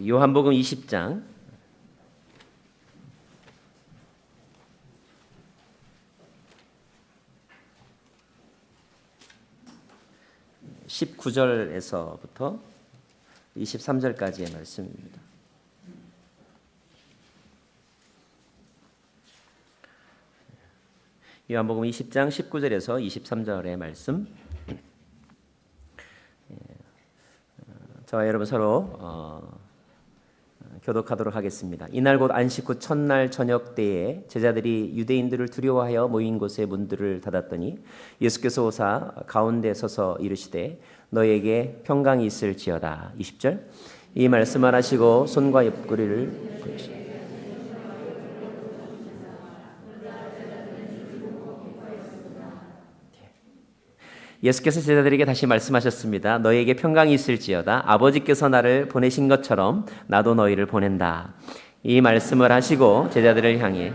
요한복음 20장 19절에서부터 23절까지의 말씀입니다. 요한복음 20장 19절에서 23절의 말씀. 저와 여러분 서로 교독하도록 하겠습니다. 이날 곧 안식 후 첫날 저녁 때에 제자들이 유대인들을 두려워하여 모인 곳에 문들을 닫았더니 예수께서 오사 가운데 서서 이르시되 너에게 평강이 있을지어다. 20절. 이 말씀을 하시고 손과 옆구리를 보시고 예수께서 제자들에게 다시 말씀하셨습니다. 너희에게 평강이 있을지어다. 아버지께서 나를 보내신 것처럼 나도 너희를 보낸다. 이 말씀을 하시고 제자들을 향해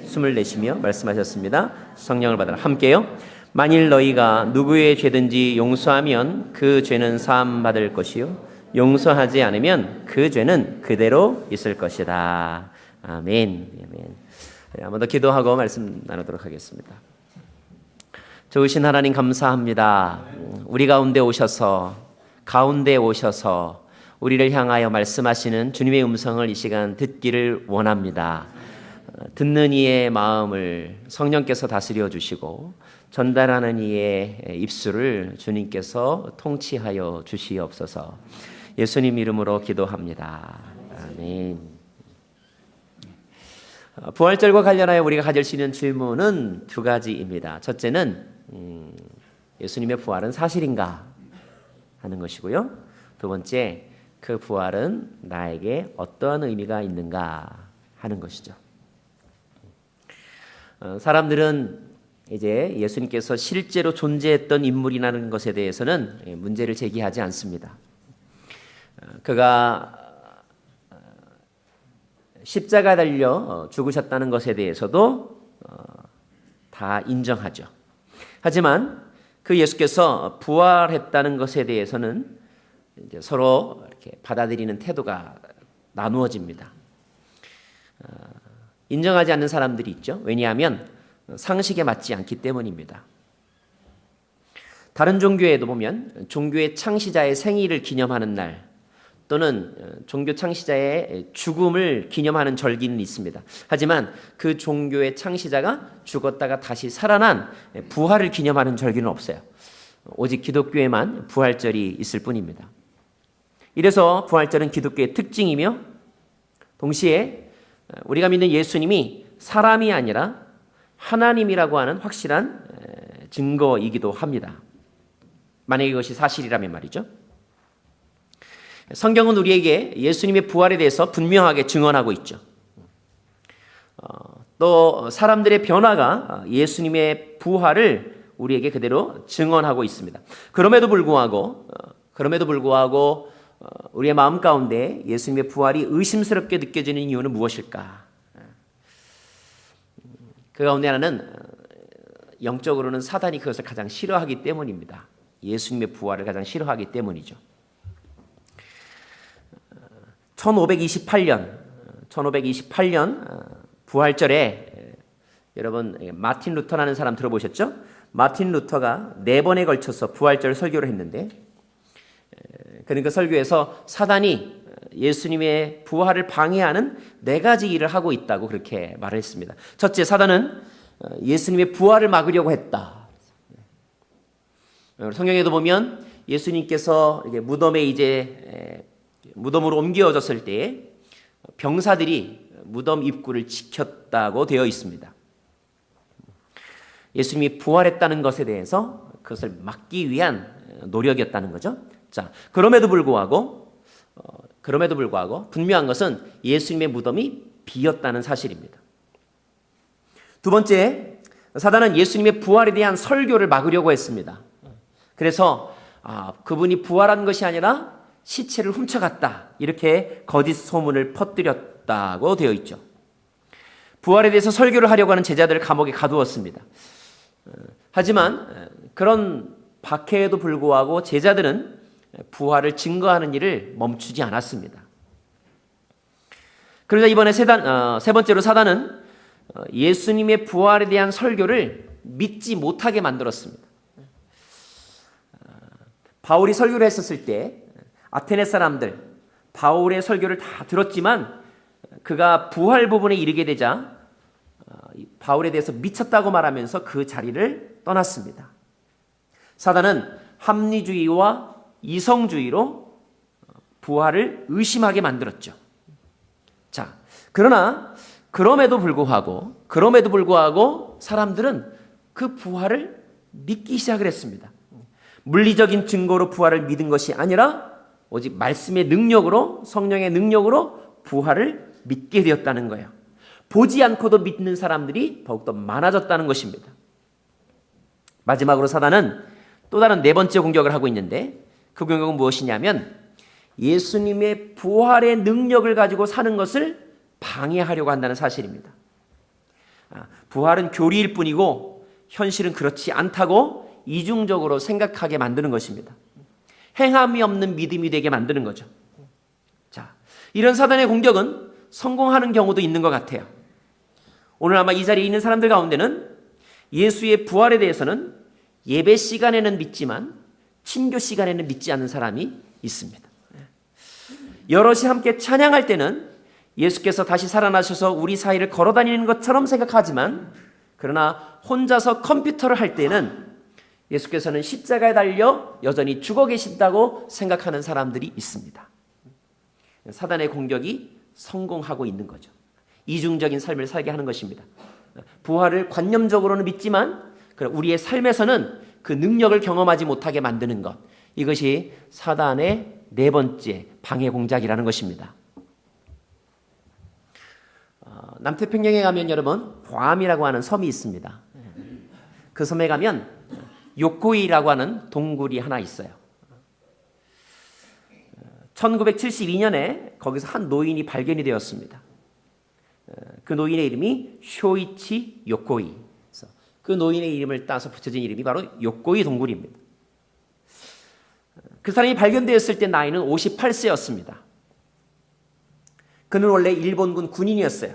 숨을 내쉬며 말씀하셨습니다. 성령을 받으라. 함께요. 만일 너희가 누구의 죄든지 용서하면 그 죄는 사함 받을 것이요 용서하지 않으면 그 죄는 그대로 있을 것이다. 아멘. 아멘. 한 번 더 기도하고 말씀 나누도록 하겠습니다. 좋으신 하나님 감사합니다. 우리 가운데 오셔서 우리를 향하여 말씀하시는 주님의 음성을 이 시간 듣기를 원합니다. 듣는 이의 마음을 성령께서 다스려 주시고 전달하는 이의 입술을 주님께서 통치하여 주시옵소서. 예수님 이름으로 기도합니다. 아멘. 부활절과 관련하여 우리가 가질 수 있는 질문은 두 가지입니다. 첫째는 예수님의 부활은 사실인가 하는 것이고요. 두 번째, 그 부활은 나에게 어떠한 의미가 있는가 하는 것이죠. 사람들은 이제 예수님께서 실제로 존재했던 인물이라는 것에 대해서는 문제를 제기하지 않습니다. 그가 십자가에 달려 죽으셨다는 것에 대해서도 다 인정하죠. 하지만 그 예수께서 부활했다는 것에 대해서는 이제 서로 이렇게 받아들이는 태도가 나누어집니다. 인정하지 않는 사람들이 있죠. 왜냐하면 상식에 맞지 않기 때문입니다. 다른 종교에도 보면 종교의 창시자의 생일을 기념하는 날 또는 종교 창시자의 죽음을 기념하는 절기는 있습니다. 하지만 그 종교의 창시자가 죽었다가 다시 살아난 부활을 기념하는 절기는 없어요. 오직 기독교에만 부활절이 있을 뿐입니다. 이래서 부활절은 기독교의 특징이며 동시에 우리가 믿는 예수님이 사람이 아니라 하나님이라고 하는 확실한 증거이기도 합니다. 만약에 이것이 사실이라면 말이죠. 성경은 우리에게 예수님의 부활에 대해서 분명하게 증언하고 있죠. 또 사람들의 변화가 예수님의 부활을 우리에게 그대로 증언하고 있습니다. 그럼에도 불구하고 우리의 마음 가운데 예수님의 부활이 의심스럽게 느껴지는 이유는 무엇일까? 그 가운데 하나는 영적으로는 사단이 그것을 가장 싫어하기 때문입니다. 예수님의 부활을 가장 싫어하기 때문이죠. 1528년 부활절에 여러분 마틴 루터라는 사람 들어보셨죠? 마틴 루터가 4번에 걸쳐서 부활절 설교를 했는데 그는 그 설교에서 사단이 예수님의 부활을 방해하는 4가지 일을 하고 있다고 그렇게 말을 했습니다. 첫째, 사단은 예수님의 부활을 막으려고 했다. 성경에도 보면 예수님께서 이렇게 무덤으로 옮겨졌을 때에 병사들이 무덤 입구를 지켰다고 되어 있습니다. 예수님이 부활했다는 것에 대해서 그것을 막기 위한 노력이었다는 거죠. 자, 그럼에도 불구하고 분명한 것은 예수님의 무덤이 비었다는 사실입니다. 두 번째, 사단은 예수님의 부활에 대한 설교를 막으려고 했습니다. 그래서 그분이 부활한 것이 아니라 시체를 훔쳐갔다. 이렇게 거짓 소문을 퍼뜨렸다고 되어 있죠. 부활에 대해서 설교를 하려고 하는 제자들을 감옥에 가두었습니다. 하지만 그런 박해에도 불구하고 제자들은 부활을 증거하는 일을 멈추지 않았습니다. 그러자 이번에 세 번째로 사단은 예수님의 부활에 대한 설교를 믿지 못하게 만들었습니다. 바울이 설교를 했었을 때 아테네 사람들 바울의 설교를 다 들었지만 그가 부활 부분에 이르게 되자 바울에 대해서 미쳤다고 말하면서 그 자리를 떠났습니다. 사단은 합리주의와 이성주의로 부활을 의심하게 만들었죠. 자, 그러나 그럼에도 불구하고 사람들은 그 부활을 믿기 시작을 했습니다. 물리적인 증거로 부활을 믿은 것이 아니라 오직 말씀의 능력으로, 성령의 능력으로 부활을 믿게 되었다는 거예요. 보지 않고도 믿는 사람들이 더욱더 많아졌다는 것입니다. 마지막으로 사단은 또 다른 네 번째 공격을 하고 있는데 그 공격은 무엇이냐면 예수님의 부활의 능력을 가지고 사는 것을 방해하려고 한다는 사실입니다. 부활은 교리일 뿐이고 현실은 그렇지 않다고 이중적으로 생각하게 만드는 것입니다. 행함이 없는 믿음이 되게 만드는 거죠. 자, 이런 사단의 공격은 성공하는 경우도 있는 것 같아요. 오늘 아마 이 자리에 있는 사람들 가운데는 예수의 부활에 대해서는 예배 시간에는 믿지만 친교 시간에는 믿지 않는 사람이 있습니다. 여럿이 함께 찬양할 때는 예수께서 다시 살아나셔서 우리 사이를 걸어다니는 것처럼 생각하지만 그러나 혼자서 컴퓨터를 할 때는 예수께서는 십자가에 달려 여전히 죽어 계신다고 생각하는 사람들이 있습니다. 사단의 공격이 성공하고 있는 거죠. 이중적인 삶을 살게 하는 것입니다. 부활을 관념적으로는 믿지만 우리의 삶에서는 그 능력을 경험하지 못하게 만드는 것, 이것이 사단의 네 번째 방해 공작이라는 것입니다. 남태평양에 가면 여러분 괌이라고 하는 섬이 있습니다. 그 섬에 가면 요코이라고 하는 동굴이 하나 있어요. 1972년에 거기서 한 노인이 발견이 되었습니다. 그 노인의 이름이 쇼이치 요코이. 그 노인의 이름을 따서 붙여진 이름이 바로 요코이 동굴입니다. 그 사람이 발견되었을 때 나이는 58세였습니다. 그는 원래 일본군 군인이었어요.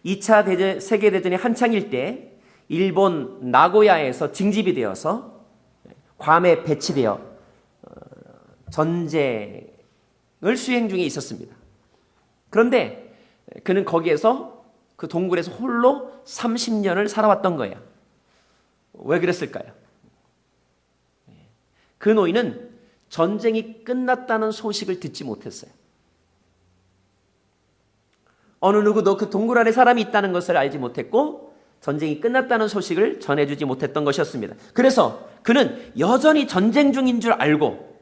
2차 세계대전이 한창일 때 일본 나고야에서 징집이 되어서 괌에 배치되어 전쟁을 수행 중에 있었습니다. 그런데 그는 거기에서 그 동굴에서 홀로 30년을 살아왔던 거예요. 왜 그랬을까요? 그 노인은 전쟁이 끝났다는 소식을 듣지 못했어요. 어느 누구도 그 동굴 안에 사람이 있다는 것을 알지 못했고 전쟁이 끝났다는 소식을 전해주지 못했던 것이었습니다. 그래서 그는 여전히 전쟁 중인 줄 알고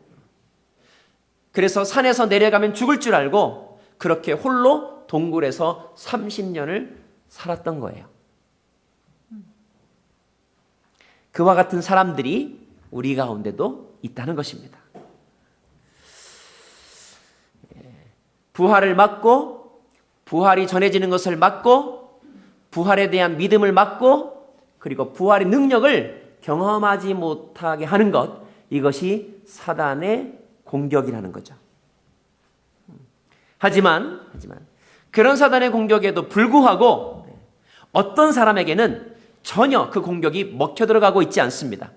그래서 산에서 내려가면 죽을 줄 알고 그렇게 홀로 동굴에서 30년을 살았던 거예요. 그와 같은 사람들이 우리 가운데도 있다는 것입니다. 부활을 막고 부활이 전해지는 것을 막고 부활에 대한 믿음을 막고 그리고 부활의 능력을 경험하지 못하게 하는 것, 이것이 사단의 공격이라는 거죠. 하지만 그런 사단의 공격에도 불구하고 어떤 사람에게는 전혀 그 공격이 먹혀 들어가고 있지 않습니다.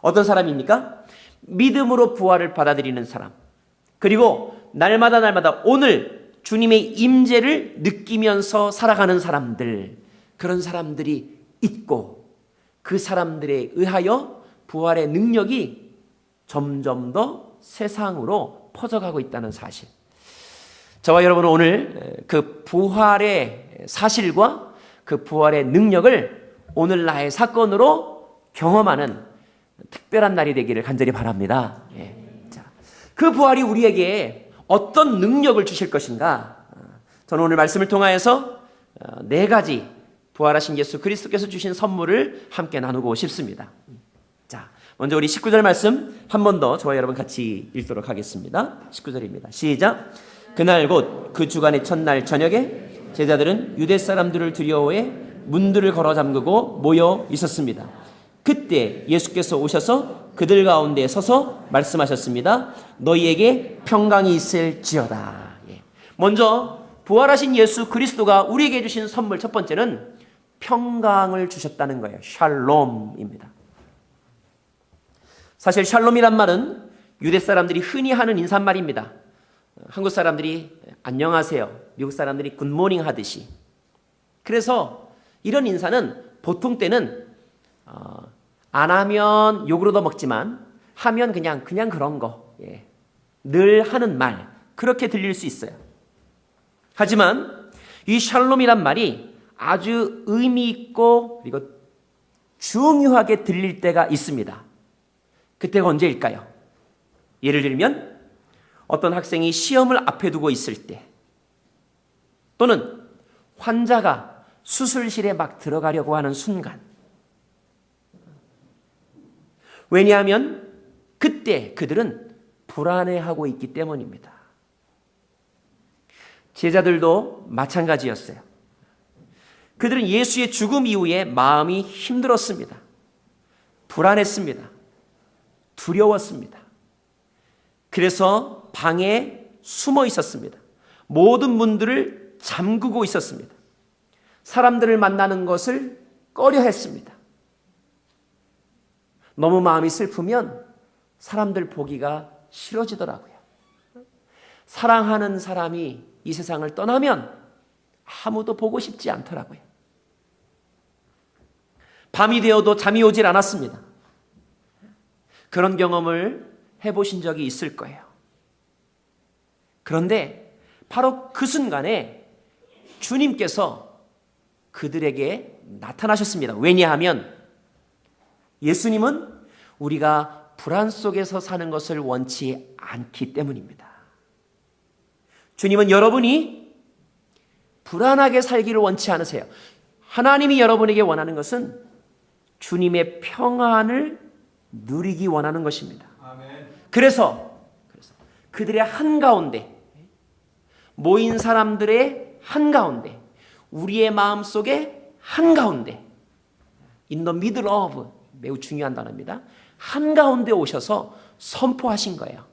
어떤 사람입니까? 믿음으로 부활을 받아들이는 사람, 그리고 날마다 오늘 주님의 임재를 느끼면서 살아가는 사람들, 그런 사람들이 있고 그 사람들에 의하여 부활의 능력이 점점 더 세상으로 퍼져가고 있다는 사실. 저와 여러분은 오늘 그 부활의 사실과 그 부활의 능력을 오늘 나의 사건으로 경험하는 특별한 날이 되기를 간절히 바랍니다. 자, 그 부활이 우리에게 어떤 능력을 주실 것인가? 저는 오늘 말씀을 통하여서 네 가지 부활하신 예수 그리스도께서 주신 선물을 함께 나누고 싶습니다. 자, 먼저 우리 19절 말씀 한 번 더 저와 여러분 같이 읽도록 하겠습니다. 19절입니다. 시작. 그날 곧 그 주간의 첫날 저녁에 제자들은 유대 사람들을 두려워해 문들을 걸어 잠그고 모여 있었습니다. 그때 예수께서 오셔서 그들 가운데 서서 말씀하셨습니다. 너희에게 평강이 있을지어다. 먼저 부활하신 예수 그리스도가 우리에게 주신 선물 첫 번째는 평강을 주셨다는 거예요. 샬롬입니다. 사실 샬롬이란 말은 유대 사람들이 흔히 하는 인사말입니다. 한국 사람들이 안녕하세요, 미국 사람들이 굿모닝 하듯이. 그래서 이런 인사는 보통 때는 안 하면 욕으로 더 먹지만 하면 그냥 그런 거, 늘 하는 말, 그렇게 들릴 수 있어요. 하지만 이 샬롬이란 말이 아주 의미 있고 그리고 중요하게 들릴 때가 있습니다. 그때가 언제일까요? 예를 들면 어떤 학생이 시험을 앞에 두고 있을 때, 또는 환자가 수술실에 막 들어가려고 하는 순간. 왜냐하면 그때 그들은 불안해하고 있기 때문입니다. 제자들도 마찬가지였어요. 그들은 예수의 죽음 이후에 마음이 힘들었습니다. 불안했습니다. 두려웠습니다. 그래서 방에 숨어 있었습니다. 모든 문들을 잠그고 있었습니다. 사람들을 만나는 것을 꺼려했습니다. 너무 마음이 슬프면 사람들 보기가 싫어지더라고요. 사랑하는 사람이 이 세상을 떠나면 아무도 보고 싶지 않더라고요. 밤이 되어도 잠이 오질 않았습니다. 그런 경험을 해보신 적이 있을 거예요. 그런데 바로 그 순간에 주님께서 그들에게 나타나셨습니다. 왜냐하면 예수님은 우리가 불안 속에서 사는 것을 원치 않기 때문입니다. 주님은 여러분이 불안하게 살기를 원치 않으세요. 하나님이 여러분에게 원하는 것은 주님의 평안을 누리기 원하는 것입니다. 그래서 그들의 한가운데, 모인 사람들의 한가운데, 우리의 마음속에 한가운데, in the middle of, 매우 중요한 단어입니다. 한가운데 오셔서 선포하신 거예요.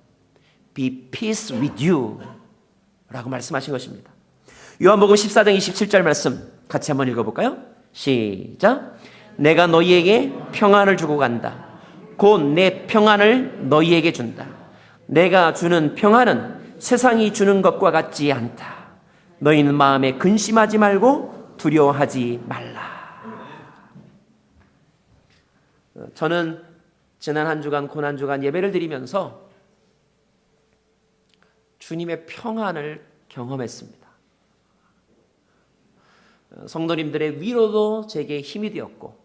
Be peace with you 라고 말씀하신 것입니다. 요한복음 14장 27절 말씀 같이 한번 읽어볼까요? 시작. 내가 너희에게 평안을 주고 간다. 곧 내 평안을 너희에게 준다. 내가 주는 평안은 세상이 주는 것과 같지 않다. 너희는 마음에 근심하지 말고 두려워하지 말라. 저는 지난 한 주간 고난주간 예배를 드리면서 주님의 평안을 경험했습니다. 성도님들의 위로도 제게 힘이 되었고,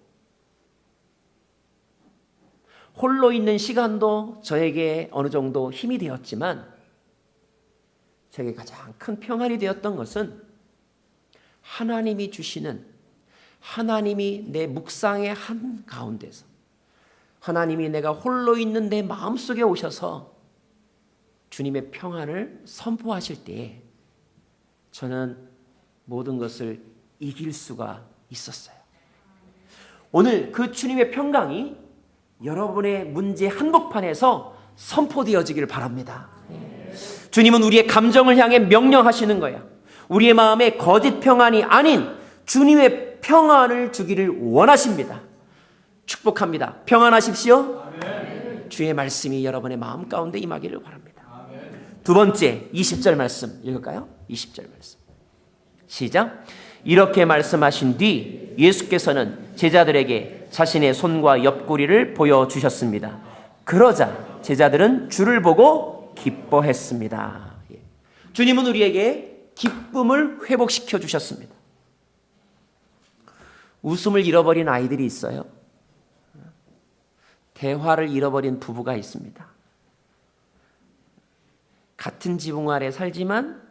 홀로 있는 시간도 저에게 어느 정도 힘이 되었지만, 제게 가장 큰 평안이 되었던 것은 하나님이 주시는, 하나님이 내 묵상의 한가운데서, 하나님이 내가 홀로 있는 내 마음속에 오셔서 주님의 평안을 선포하실 때에 저는 모든 것을 이길 수가 있었어요. 오늘 그 주님의 평강이 여러분의 문제 한복판에서 선포되어지기를 바랍니다. 주님은 우리의 감정을 향해 명령하시는 거예요. 우리의 마음에 거짓 평안이 아닌 주님의 평안을 주기를 원하십니다. 축복합니다. 평안하십시오. 아멘. 주의 말씀이 여러분의 마음 가운데 임하기를 바랍니다. 아멘. 두 번째 20절 말씀 읽을까요? 20절 말씀 시작. 이렇게 말씀하신 뒤 예수께서는 제자들에게 자신의 손과 옆구리를 보여주셨습니다. 그러자 제자들은 주를 보고 기뻐했습니다. 주님은 우리에게 기쁨을 회복시켜 주셨습니다. 웃음을 잃어버린 아이들이 있어요. 대화를 잃어버린 부부가 있습니다. 같은 지붕 아래 살지만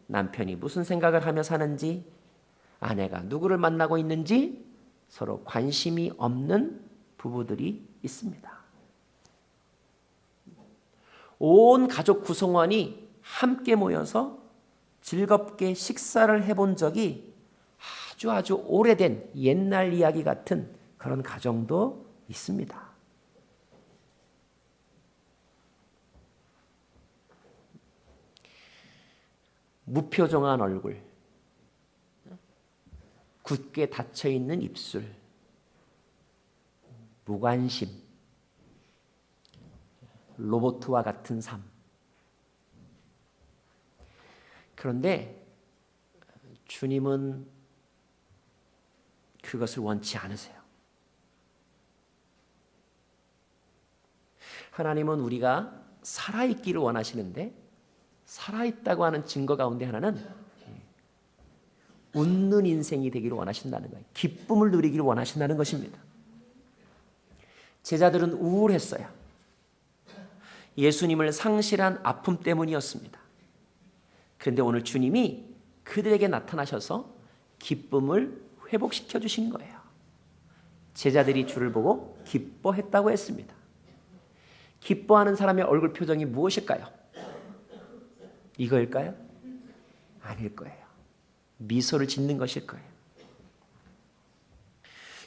남편이 무슨 생각을 하며 사는지, 아내가 누구를 만나고 있는지 서로 관심이 없는 부부들이 있습니다. 온 가족 구성원이 함께 모여서 즐겁게 식사를 해본 적이 아주 오래된 옛날 이야기 같은 그런 가정도 있습니다. 무표정한 얼굴, 굳게 닫혀있는 입술, 무관심, 로봇과 같은 삶. 그런데 주님은 그것을 원치 않으세요. 하나님은 우리가 살아있기를 원하시는데 살아있다고 하는 증거 가운데 하나는 웃는 인생이 되기를 원하신다는 거예요. 기쁨을 누리기를 원하신다는 것입니다. 제자들은 우울했어요. 예수님을 상실한 아픔 때문이었습니다. 그런데 오늘 주님이 그들에게 나타나셔서 기쁨을 회복시켜 주신 거예요. 제자들이 주를 보고 기뻐했다고 했습니다. 기뻐하는 사람의 얼굴 표정이 무엇일까요? 이거일까요? 아닐 거예요. 미소를 짓는 것일 거예요.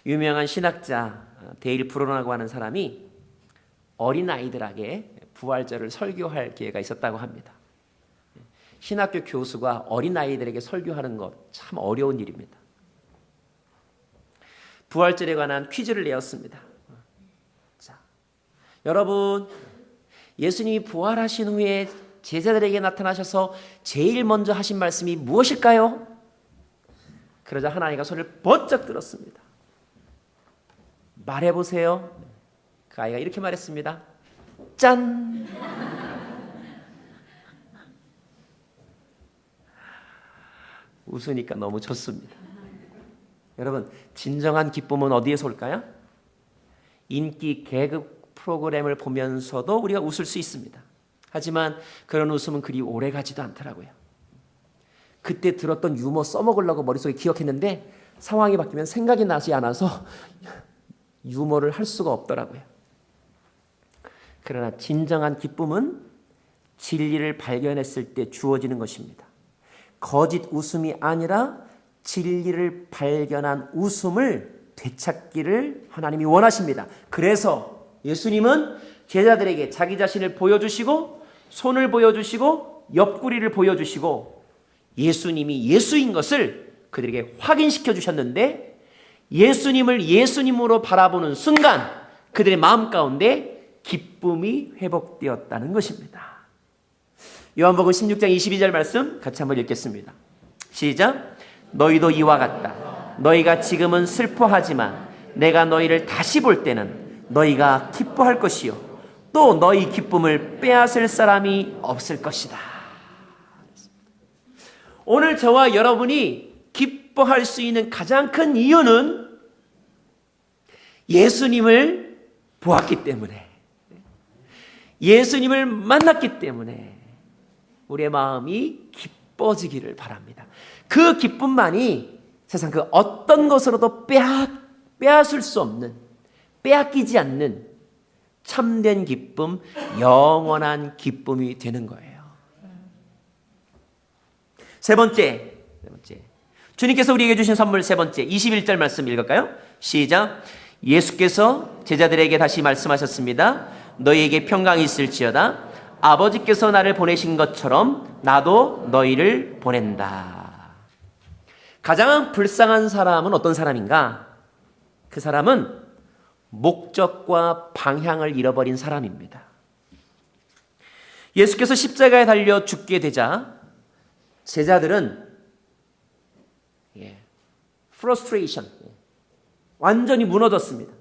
유명한 신학자 데일 브로나고 하는 사람이 어린아이들에게 부활절을 설교할 기회가 있었다고 합니다. 신학교 교수가 어린아이들에게 설교하는 것 참 어려운 일입니다. 부활절에 관한 퀴즈를 내었습니다. 자, 여러분, 예수님이 부활하신 후에 제자들에게 나타나셔서 제일 먼저 하신 말씀이 무엇일까요? 그러자 한 아이가 소리를 번쩍 들었습니다. 말해보세요. 그 아이가 이렇게 말했습니다. 짠! 웃으니까 너무 좋습니다. 여러분, 진정한 기쁨은 어디에서 올까요? 인기 개그 프로그램을 보면서도 우리가 웃을 수 있습니다. 하지만 그런 웃음은 그리 오래 가지도 않더라고요. 그때 들었던 유머 써먹으려고 머릿속에 기억했는데 상황이 바뀌면 생각이 나지 않아서 유머를 할 수가 없더라고요. 그러나 진정한 기쁨은 진리를 발견했을 때 주어지는 것입니다. 거짓 웃음이 아니라 진리를 발견한 웃음을 되찾기를 하나님이 원하십니다. 그래서 예수님은 제자들에게 자기 자신을 보여주시고 손을 보여주시고 옆구리를 보여주시고 예수님이 예수인 것을 그들에게 확인시켜 주셨는데 예수님을 예수님으로 바라보는 순간 그들의 마음 가운데 기쁨이 회복되었다는 것입니다. 요한복음 16장 22절 말씀 같이 한번 읽겠습니다. 시작. 너희도 이와 같다. 너희가 지금은 슬퍼하지만 내가 너희를 다시 볼 때는 너희가 기뻐할 것이요 또 너희 기쁨을 빼앗을 사람이 없을 것이다. 오늘 저와 여러분이 기뻐할 수 있는 가장 큰 이유는 예수님을 보았기 때문에, 예수님을 만났기 때문에 우리의 마음이 기뻐지기를 바랍니다. 그 기쁨만이 세상 그 어떤 것으로도 빼앗을 수 없는, 빼앗기지 않는 참된 기쁨, 영원한 기쁨이 되는 거예요. 세 번째. 주님께서 우리에게 주신 선물 세 번째, 21절 말씀 읽을까요? 시작. 예수께서 제자들에게 다시 말씀하셨습니다. 너희에게 평강이 있을지어다. 아버지께서 나를 보내신 것처럼 나도 너희를 보낸다. 가장 불쌍한 사람은 어떤 사람인가? 그 사람은 목적과 방향을 잃어버린 사람입니다. 예수께서 십자가에 달려 죽게 되자 제자들은 frustration, 완전히 무너졌습니다.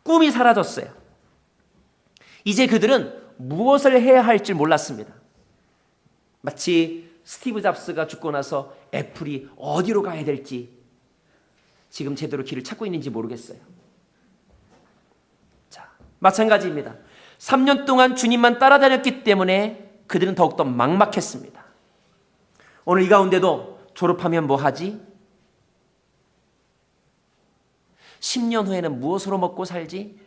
꿈이 사라졌어요. 이제 그들은 무엇을 해야 할지 몰랐습니다. 마치 스티브 잡스가 죽고 나서 애플이 어디로 가야 될지 지금 제대로 길을 찾고 있는지 모르겠어요. 자, 마찬가지입니다. 3년 동안 주님만 따라다녔기 때문에 그들은 더욱더 막막했습니다. 오늘 이 가운데도 졸업하면 뭐 하지? 10년 후에는 무엇으로 먹고 살지?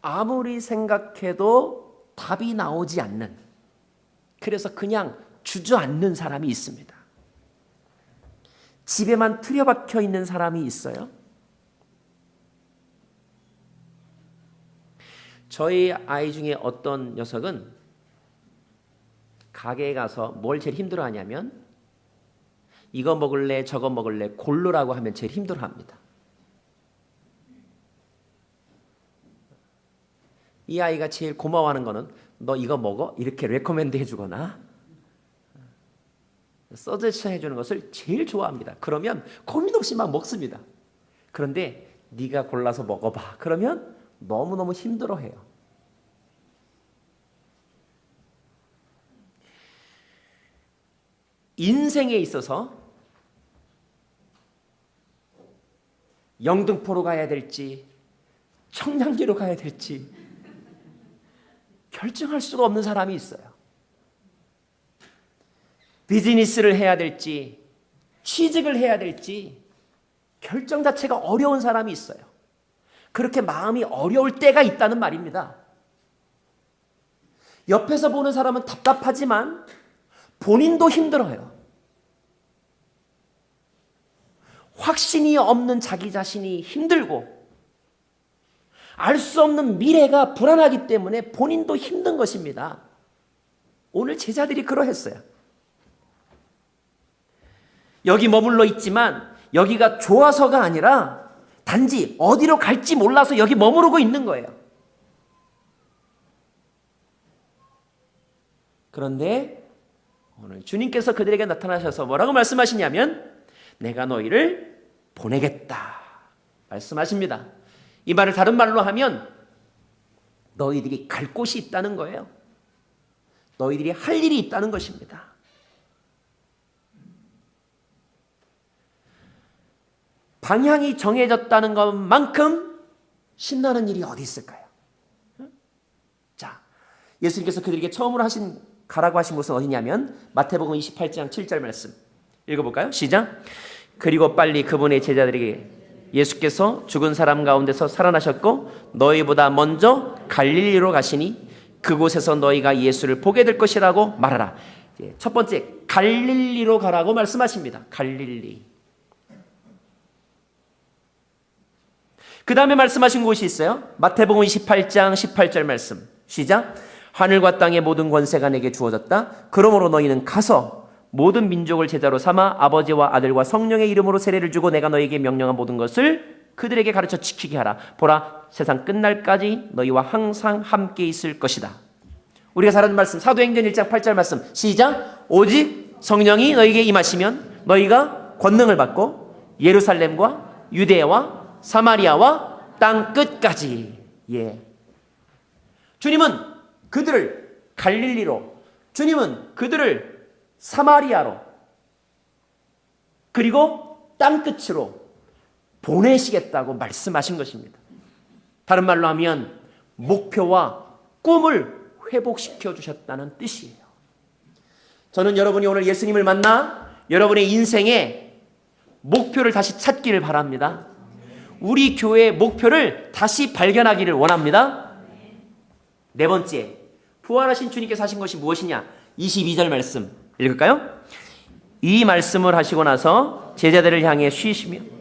아무리 생각해도 답이 나오지 않는, 그래서 그냥 주저앉는 사람이 있습니다. 집에만 틀어박혀 있는 사람이 있어요. 저희 아이 중에 어떤 녀석은 가게에 가서 뭘 제일 힘들어하냐면 이거 먹을래 저거 먹을래 고르라고 하면 제일 힘들어합니다. 이 아이가 제일 고마워하는 거는 너 이거 먹어? 이렇게 레코멘드 해주거나 서제션 해주는 것을 제일 좋아합니다. 그러면 고민 없이 막 먹습니다. 그런데 네가 골라서 먹어봐. 그러면 너무너무 힘들어해요. 인생에 있어서 영등포로 가야 될지 청량리로 가야 될지 결정할 수가 없는 사람이 있어요. 비즈니스를 해야 될지 취직을 해야 될지 결정 자체가 어려운 사람이 있어요. 그렇게 마음이 어려울 때가 있다는 말입니다. 옆에서 보는 사람은 답답하지만 본인도 힘들어요. 확신이 없는 자기 자신이 힘들고 알 수 없는 미래가 불안하기 때문에 본인도 힘든 것입니다. 오늘 제자들이 그러했어요. 여기 머물러 있지만 여기가 좋아서가 아니라 단지 어디로 갈지 몰라서 여기 머무르고 있는 거예요. 그런데 오늘 주님께서 그들에게 나타나셔서 뭐라고 말씀하시냐면 내가 너희를 보내겠다 말씀하십니다. 이 말을 다른 말로 하면 너희들이 갈 곳이 있다는 거예요. 너희들이 할 일이 있다는 것입니다. 방향이 정해졌다는 것만큼 신나는 일이 어디 있을까요? 자, 예수님께서 그들에게 처음으로 가라고 하신 곳은 어디냐면 마태복음 28장 7절 말씀 읽어볼까요? 시작. 그리고 빨리 그분의 제자들에게 예수께서 죽은 사람 가운데서 살아나셨고 너희보다 먼저 갈릴리로 가시니 그곳에서 너희가 예수를 보게 될 것이라고 말하라. 첫 번째 갈릴리로 가라고 말씀하십니다. 갈릴리. 그 다음에 말씀하신 곳이 있어요. 마태복음 28장 18절 말씀 시작. 하늘과 땅의 모든 권세가 내게 주어졌다. 그러므로 너희는 가서 모든 민족을 제자로 삼아 아버지와 아들과 성령의 이름으로 세례를 주고 내가 너희에게 명령한 모든 것을 그들에게 가르쳐 지키게 하라. 보라 세상 끝날까지 너희와 항상 함께 있을 것이다. 우리가 잘 아는 말씀 사도행전 1장 8절 말씀 시작. 오직 성령이 너희에게 임하시면 너희가 권능을 받고 예루살렘과 유대와 사마리아와 땅 끝까지. 예. 주님은 그들을 갈릴리로, 주님은 그들을 사마리아로, 그리고 땅 끝으로 보내시겠다고 말씀하신 것입니다. 다른 말로 하면 목표와 꿈을 회복시켜 주셨다는 뜻이에요. 저는 여러분이 오늘 예수님을 만나 여러분의 인생에 목표를 다시 찾기를 바랍니다. 우리 교회의 목표를 다시 발견하기를 원합니다. 네 번째, 부활하신 주님께서 하신 것이 무엇이냐? 22절 말씀 읽을까요? 이 말씀을 하시고 나서 제자들을 향해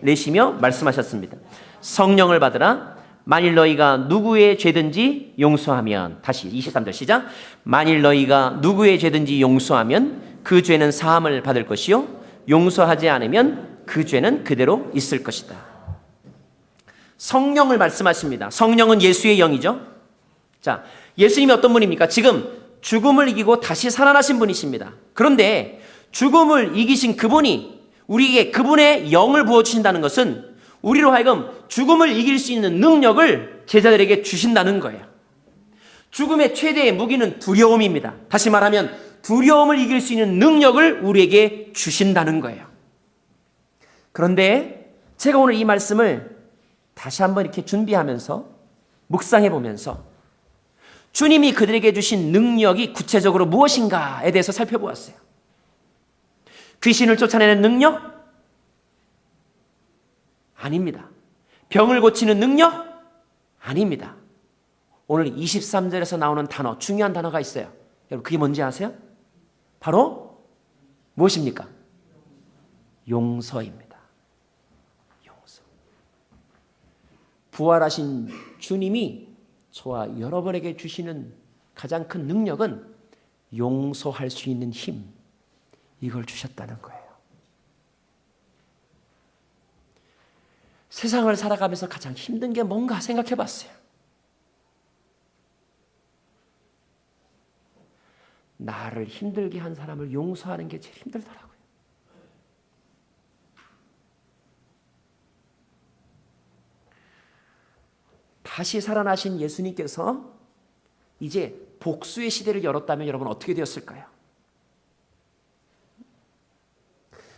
내쉬며 말씀하셨습니다. 성령을 받으라. 만일 너희가 누구의 죄든지 용서하면, 다시 23절 시작. 만일 너희가 누구의 죄든지 용서하면 그 죄는 사함을 받을 것이요 용서하지 않으면 그 죄는 그대로 있을 것이다. 성령을 말씀하십니다. 성령은 예수의 영이죠. 자, 예수님이 어떤 분입니까? 지금 죽음을 이기고 다시 살아나신 분이십니다. 그런데 죽음을 이기신 그분이 우리에게 그분의 영을 부어주신다는 것은 우리로 하여금 죽음을 이길 수 있는 능력을 제자들에게 주신다는 거예요. 죽음의 최대의 무기는 두려움입니다. 다시 말하면 두려움을 이길 수 있는 능력을 우리에게 주신다는 거예요. 그런데 제가 오늘 이 말씀을 다시 한번 이렇게 준비하면서 묵상해 보면서 주님이 그들에게 주신 능력이 구체적으로 무엇인가에 대해서 살펴보았어요. 귀신을 쫓아내는 능력? 아닙니다. 병을 고치는 능력? 아닙니다. 오늘 23절에서 나오는 단어, 중요한 단어가 있어요. 여러분 그게 뭔지 아세요? 바로 무엇입니까? 용서입니다. 용서. 부활하신 주님이 저와 여러분에게 주시는 가장 큰 능력은 용서할 수 있는 힘, 이걸 주셨다는 거예요. 세상을 살아가면서 가장 힘든 게 뭔가 생각해 봤어요. 나를 힘들게 한 사람을 용서하는 게 제일 힘들더라고요. 다시 살아나신 예수님께서 이제 복수의 시대를 열었다면 여러분 어떻게 되었을까요?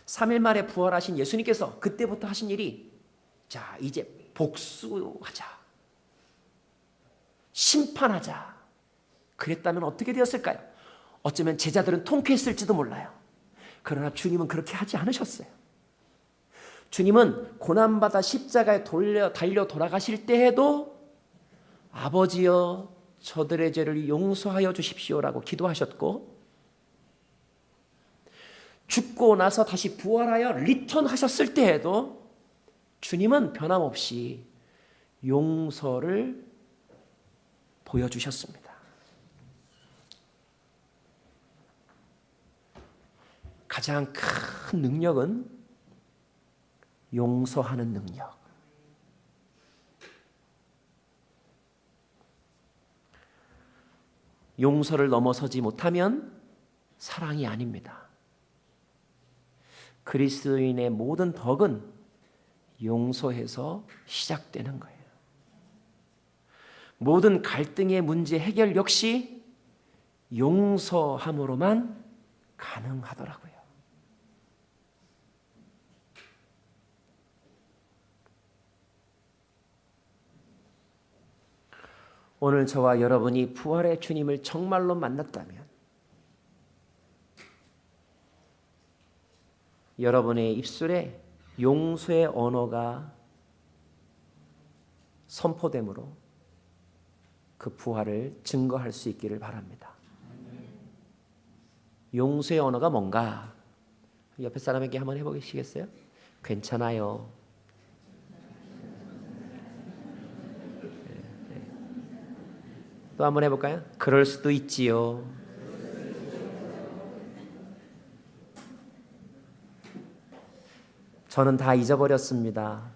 3일 만에 부활하신 예수님께서 그때부터 하신 일이 자, 이제 복수하자. 심판하자. 그랬다면 어떻게 되었을까요? 어쩌면 제자들은 통쾌했을지도 몰라요. 그러나 주님은 그렇게 하지 않으셨어요. 주님은 고난받아 십자가에 달려 돌아가실 때에도 아버지여 저들의 죄를 용서하여 주십시오라고 기도하셨고, 죽고 나서 다시 부활하여 리턴하셨을 때에도 주님은 변함없이 용서를 보여주셨습니다. 가장 큰 능력은 용서하는 능력. 용서를 넘어서지 못하면 사랑이 아닙니다. 그리스도인의 모든 덕은 용서해서 시작되는 거예요. 모든 갈등의 문제 해결 역시 용서함으로만 가능하더라고요. 오늘 저와 여러분이 부활의 주님을 정말로 만났다면 여러분의 입술에 용서의 언어가 선포됨으로 그 부활을 증거할 수 있기를 바랍니다. 용서의 언어가 뭔가 옆에 사람에게 한번 해보시겠어요? 괜찮아요. 또 한번 해볼까요? 그럴 수도 있지요. 저는 다 잊어버렸습니다.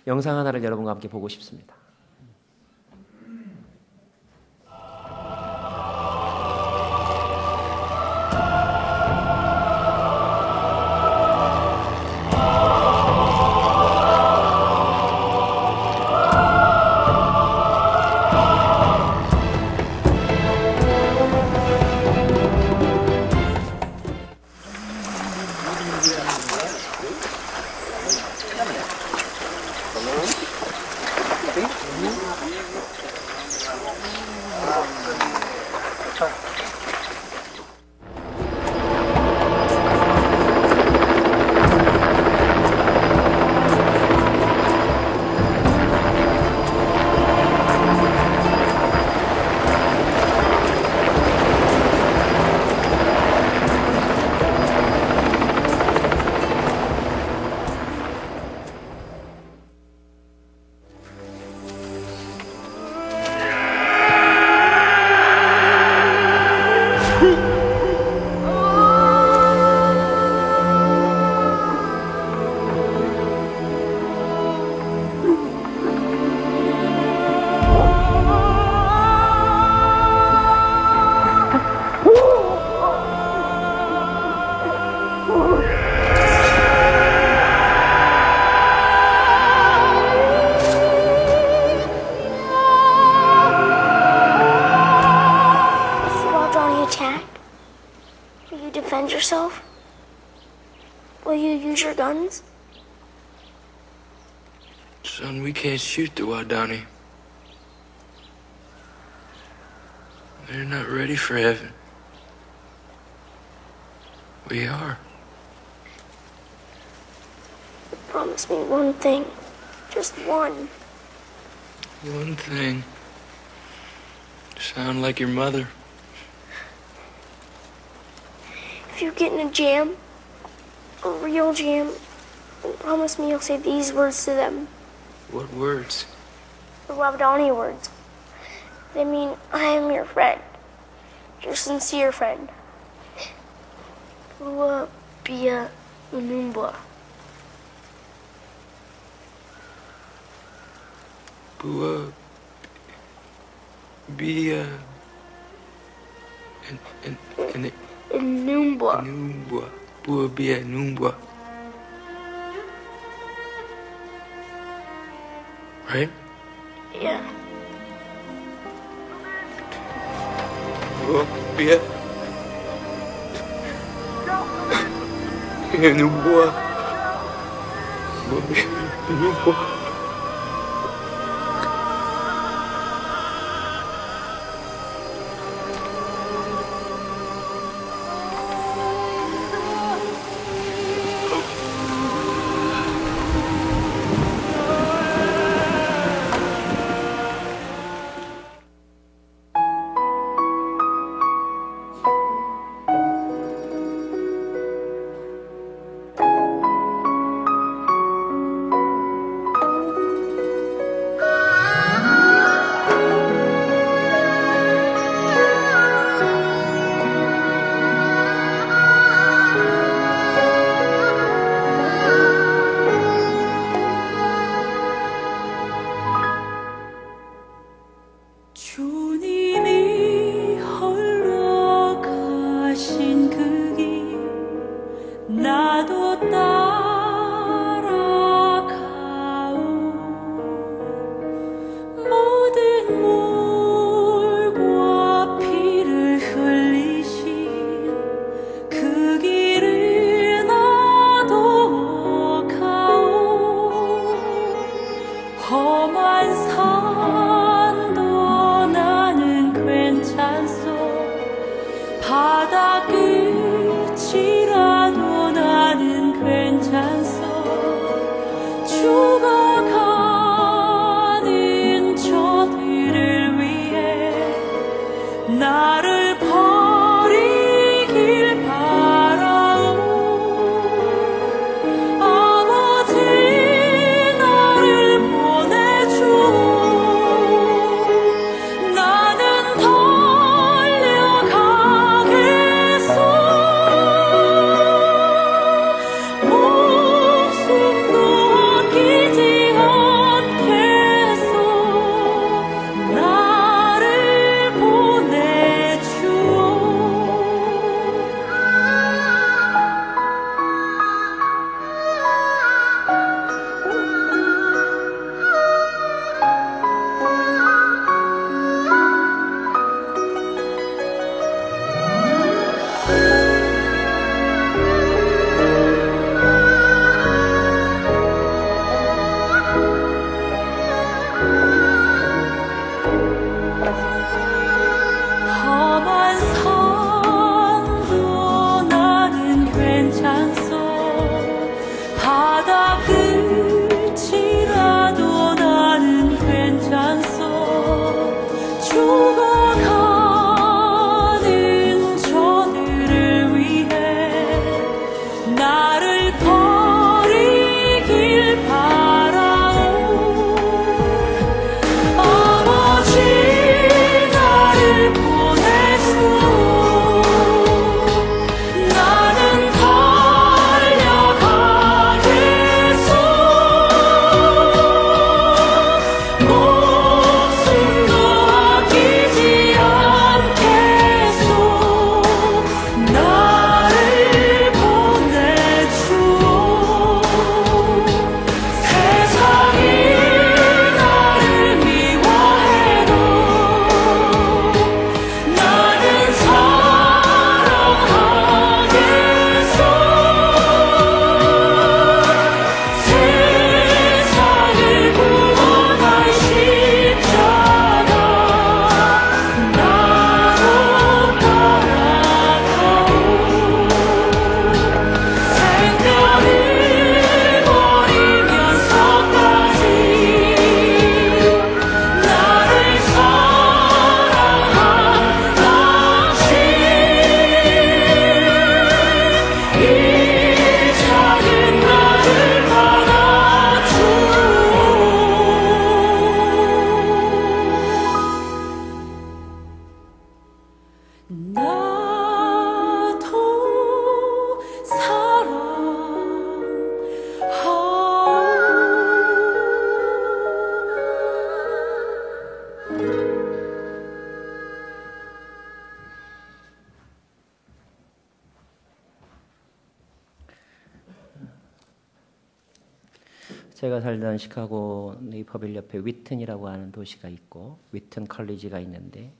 영상 하나를 여러분과 함께 보고 싶습니다. defend yourself? Will you use your guns? Son, we can't shoot the Wadani. They're not ready for heaven. We are. Promise me one thing. Just one. One thing. Sound like your mother. If you get in a jam, a real jam, and promise me you'll say these words to them. What words? The Wabanani words. They mean, I am your friend. Your sincere friend. Bua Bia Unumbwa. Bua. Bia. And Unumbwa. Numbwa. Bua Bia Numbwa. Right? Yeah. Bua Bia. Numbwa. Bua Bia Numbwa. 주님이 홀로 가신 그 길 나도 따라가오 모든 물과 피를 흘리신 그 길을 나도 가오 험한 산도 나는 괜찮소 바다 끝이라도 나는 괜찮소 죽어가는 저들을 위해 나를 버리길 바라오 아버지 나를 보내주오 나는 달려가겠소 목숨도 아끼지 않겠소 나를 보내주오 험한 산도 나는 괜찮소 바다 끝이라도 나는 괜찮소 죽어가는 저들을 위해 나를 버리길 바라오 아버지 나를 보내주오 나는 달려가겠소 제가 살던 시카고 네이퍼빌 옆에 위튼이라고 하는 도시가 있고 위튼 컬리지가 있는데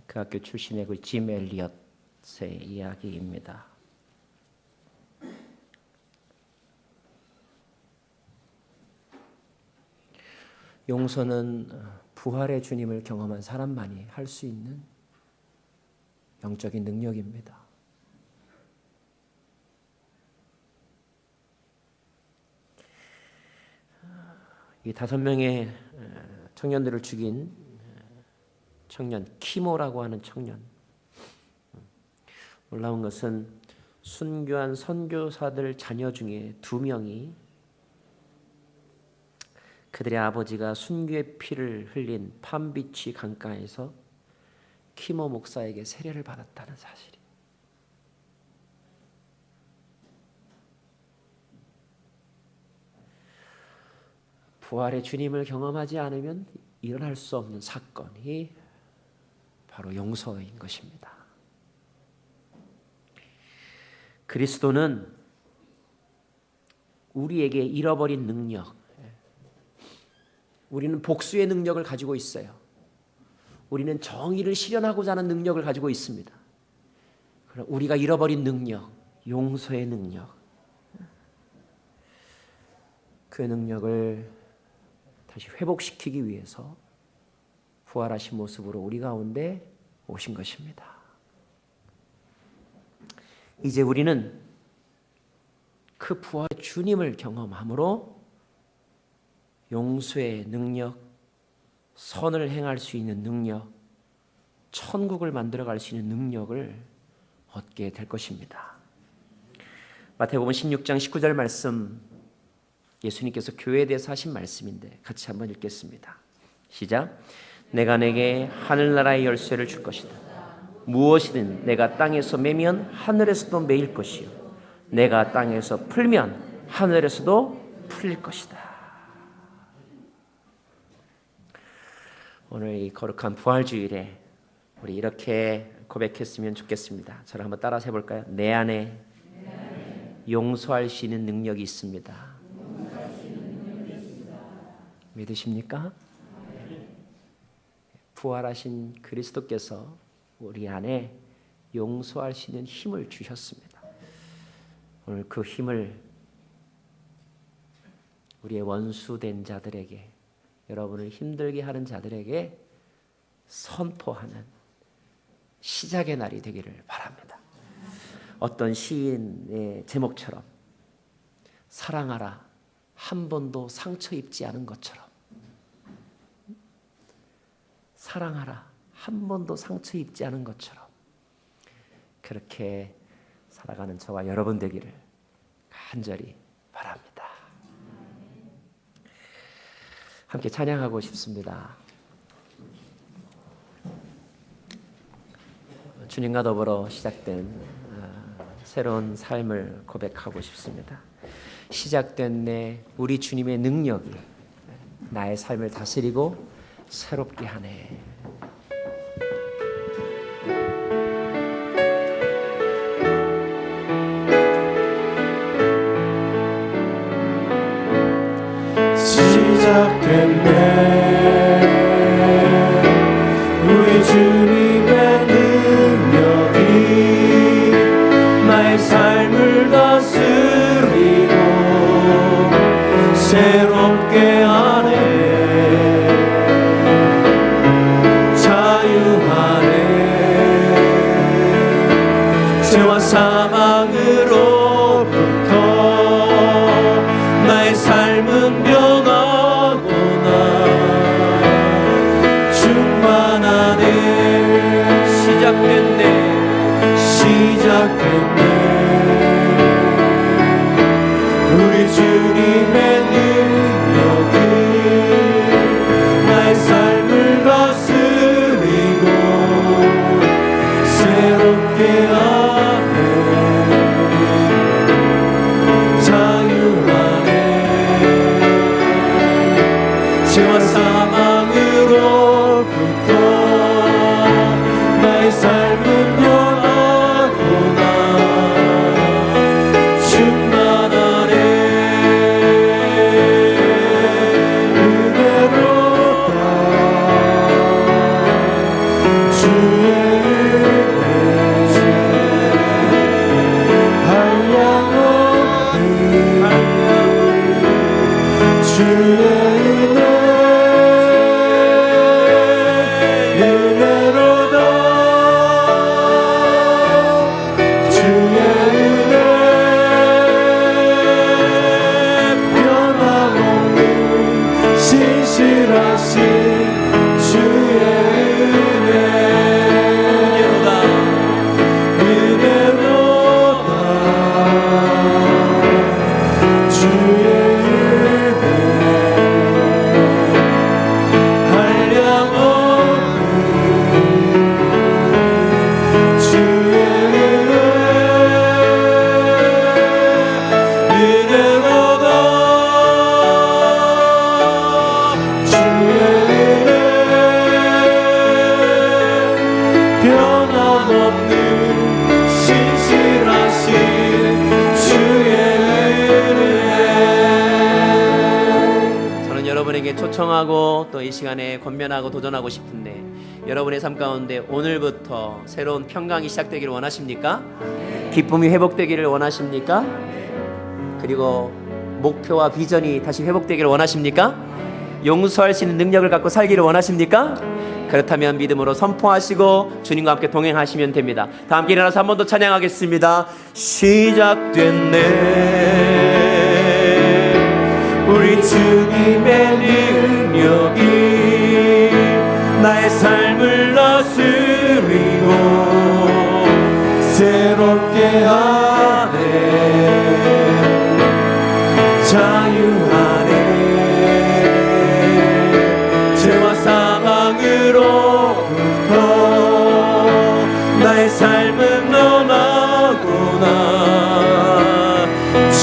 그 학교 출신의 그 짐 엘리엇의 이야기입니다. 용서는 부활의 주님을 경험한 사람만이 할 수 있는 영적인 능력입니다. 이 5명의 청년들을 죽인 청년 키모라고 하는 청년, 놀라운 것은 순교한 선교사들 자녀 중에 2명이 그들의 아버지가 순교의 피를 흘린 팜비치 강가에서 키모 목사에게 세례를 받았다는 사실이. 부활의 주님을 경험하지 않으면 일어날 수 없는 사건이 바로 용서인 것입니다. 그리스도는 우리에게 잃어버린 능력, 우리는 복수의 능력을 가지고 있어요. 우리는 정의를 실현하고자 하는 능력을 가지고 있습니다. 그럼 우리가 잃어버린 능력, 용서의 능력, 그 능력을 다시 회복시키기 위해서 부활하신 모습으로 우리 가운데 오신 것입니다. 이제 우리는 그 부활의 주님을 경험함으로 용서의 능력, 선을 행할 수 있는 능력, 천국을 만들어갈 수 있는 능력을 얻게 될 것입니다. 마태복음 16장 19절 말씀, 예수님께서 교회에 대해서 하신 말씀인데 같이 한번 읽겠습니다. 시작. 내가 내게 하늘나라의 열쇠를 줄 것이다. 무엇이든 내가 땅에서 매면 하늘에서도 매일 것이요 내가 땅에서 풀면 하늘에서도 풀릴 것이다. 오늘 이 거룩한 부활주일에 우리 이렇게 고백했으면 좋겠습니다. 저를 한번 따라서 해볼까요? 내 안에 용서할 수 있는 능력이 있습니다. 믿으십니까? 부활하신 그리스도께서 우리 안에 용서할 수 있는 힘을 주셨습니다. 오늘 그 힘을 우리의 원수된 자들에게, 여러분을 힘들게 하는 자들에게 선포하는 시작의 날이 되기를 바랍니다. 어떤 시인의 제목처럼 사랑하라 한 번도 상처 입지 않은 것처럼, 사랑하라 한 번도 상처 입지 않은 것처럼 그렇게 살아가는 저와 여러분 되기를 간절히 바랍니다. 함께 찬양하고 싶습니다. 주님과 더불어 시작된 새로운 삶을 고백하고 싶습니다. 시작된 내 우리 주님의 능력이 나의 삶을 다스리고 새롭게 하네. 시작됐네 우리 주님의 능력이 나의 삶을 다스리고 새롭게 하네. 자유하네. 죄와 사망으로부터 나의 삶은 변하구나. 충만하네. 시작됐네. 시작됐네. 우리 주님의 능력이 나의 삶을 다스리고 새롭게 하네. 자유하네. 죄와 사망으로부터 나의 삶은 변하구나. 주의 은혜로다 주의 은혜 변함없는 신실하신 주의 은혜로다 은혜로다 주의 변함없는 신실하신 주의 은혜. 저는 여러분에게 초청하고 또 이 시간에 권면하고 도전하고 싶은데 여러분의 삶 가운데 오늘부터 새로운 평강이 시작되기를 원하십니까? 기쁨이 회복되기를 원하십니까? 그리고 목표와 비전이 다시 회복되기를 원하십니까? 용서할 수 있는 능력을 갖고 살기를 원하십니까? 그렇다면 믿음으로 선포하시고 주님과 함께 동행하시면 됩니다. 다 함께 일어나서 한 번 더 찬양하겠습니다. 시작됐네 우리 주님의 능력이 나의 삶을 다스리고 새롭게 하네 자유하네 죄와 사망으로부터 나의 삶은 변하구나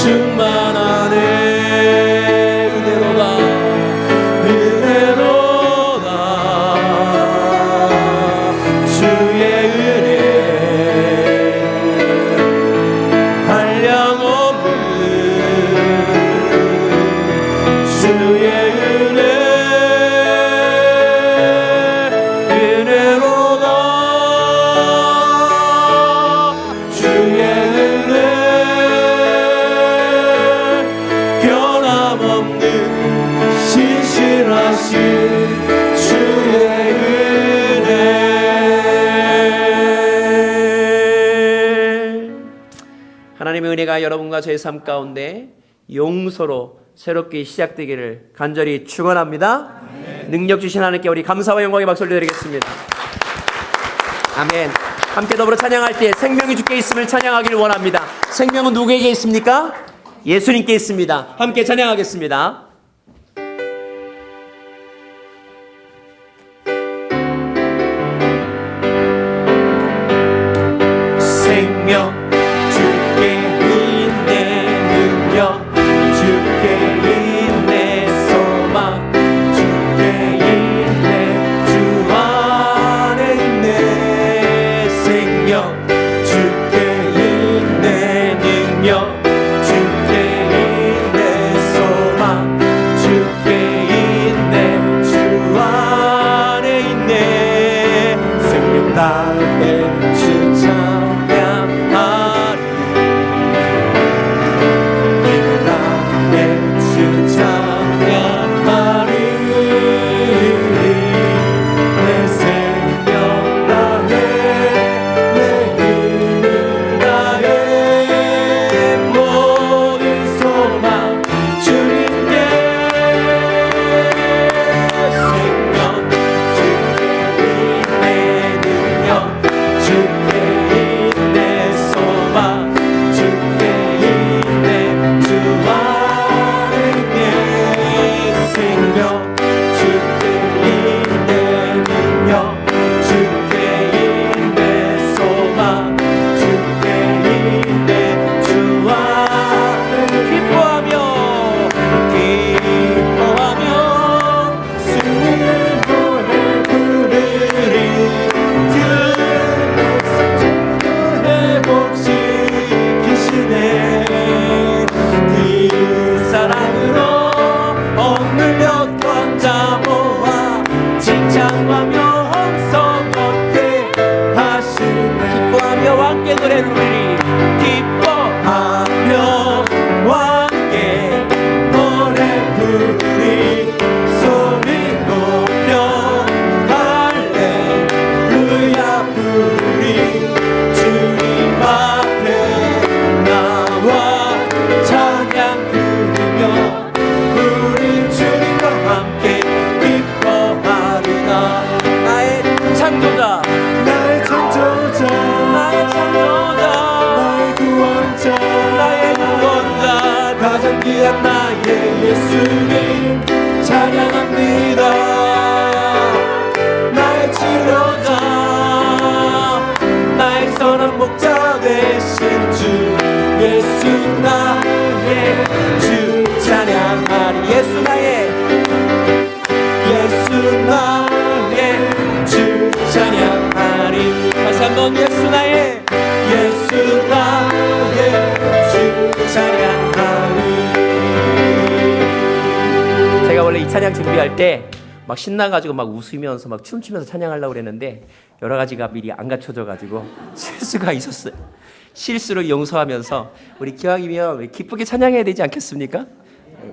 충만하네 하나님의 은혜가 여러분과 저의 삶 가운데 용서로 새롭게 시작되기를 간절히 축원합니다. 능력 주신 하나님께 우리 감사와 영광의 박수를 드리겠습니다. 아멘. 함께 더불어 찬양할 때 생명이 주께 있음을 찬양하기를 원합니다. 생명은 누구에게 있습니까? 예수님께 있습니다. 함께 찬양하겠습니다. 생명 주께 있네 능력 주께 있네 소망 주께 있네 주 안에 있네 생명 주께 있네 능력 주께 있네 소망 주께 있네 주 안에 있네 생명 다해 주 찬양하리 힘을 다해 주 찬양하리 내 생명 다해 내 힘을 다해 모든 나의 주 찬양하리. 예수 나의 주 찬양하리. 다시 한번 예수 나의 주 찬양하리. 제가 원래 이 찬양 준비할 때 막 신나가지고 막 웃으면서 막 춤추면서 찬양하려고 그랬는데 여러 가지가 미리 안 갖춰져가지고 실수가 있었어요. 실수를 용서하면서 우리 기왕이면 기쁘게 찬양해야 되지 않겠습니까?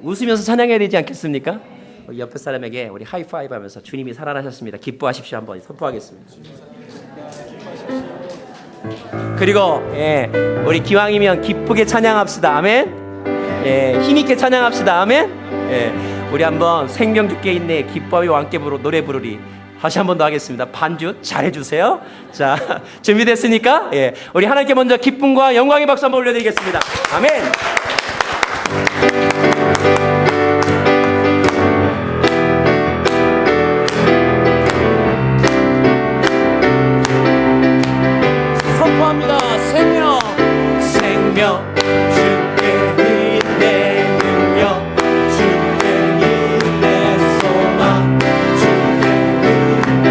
웃으면서 찬양해야 되지 않겠습니까? 우리 옆에 사람에게 우리 하이파이브 하면서 주님이 살아나셨습니다. 기뻐하십시오. 한번 선포하겠습니다. 그리고 우리 기왕이면 기쁘게 찬양합시다. 아멘. 힘있게 찬양합시다. 아멘. 우리 한번 생명 죽게 있네 기뻐하며 함께 노래 부르리. 다시 한 번 더 하겠습니다. 반주 잘해주세요. 자, 준비됐습니까? 우리 하나님께 먼저 기쁨과 영광의 박수 한번 올려드리겠습니다. 아멘. 선포합니다. 생명 주께 있네 능력 주께 있네 소망 주께 있네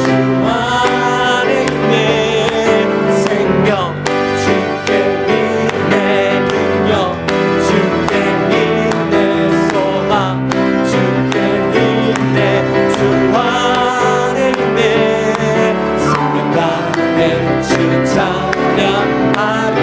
주 안에 있네 생명 주께 있네 능력 주께 있네 소망 주께 있네 주 안에 있네 생명 가운데 주 찬양하리.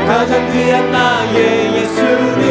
가장 귀한 나의 예수님